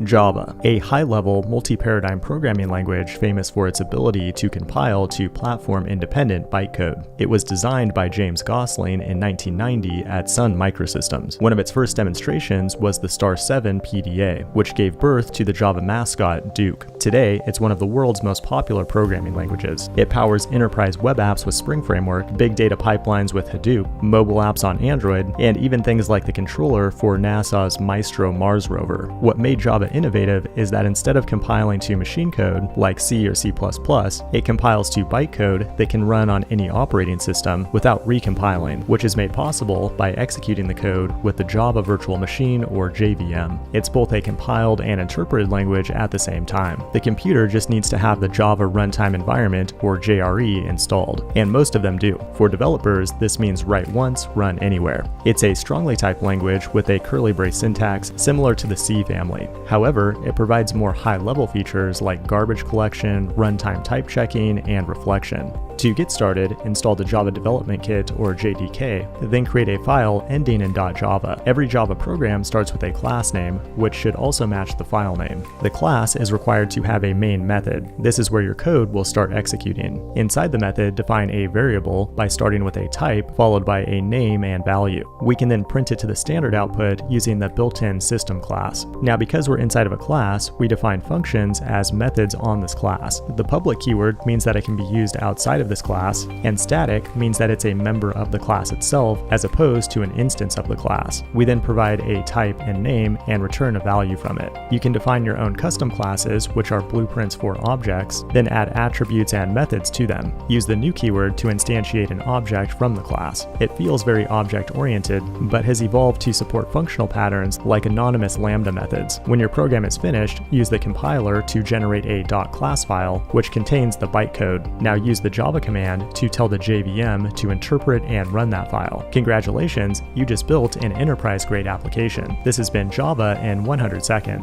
Java, a high-level, multi-paradigm programming language famous for its ability to compile to platform-independent bytecode. It was designed by James Gosling in 1990 at Sun Microsystems. One of its first demonstrations was the Star 7 PDA, which gave birth to the Java mascot, Duke. Today, it's one of the world's most popular programming languages. It powers enterprise web apps with Spring Framework, big data pipelines with Hadoop, mobile apps on Android, and even things like the controller for NASA's Maestro Mars rover. What made Java innovative is that instead of compiling to machine code, like C or C++, it compiles to bytecode that can run on any operating system without recompiling, which is made possible by executing the code with the Java Virtual Machine or JVM. It's both a compiled and interpreted language at the same time. The computer just needs to have the Java Runtime Environment or JRE installed, and most of them do. For developers, this means write once, run anywhere. It's a strongly typed language with a curly brace syntax similar to the C family. However, it provides more high-level features like garbage collection, runtime type checking, and reflection. To get started, install the Java Development Kit or JDK, then create a file ending in .java. Every Java program starts with a class name, which should also match the file name. The class is required to have a main method. This is where your code will start executing. Inside the method, define a variable by starting with a type followed by a name and value. We can then print it to the standard output using the built-in system class. Now, because we're inside of a class, we define functions as methods on this class. The public keyword means that it can be used outside of this class, and static means that it's a member of the class itself as opposed to an instance of the class. We then provide a type and name and return a value from it. You can define your own custom classes, which are blueprints for objects, then add attributes and methods to them. Use the new keyword to instantiate an object from the class. It feels very object-oriented, but has evolved to support functional patterns like anonymous Lambda methods. When your program is finished, use the compiler to generate a .class file, which contains the bytecode. Now use the Java command to tell the JVM to interpret and run that file. Congratulations, you just built an enterprise-grade application. This has been Java in 100 seconds.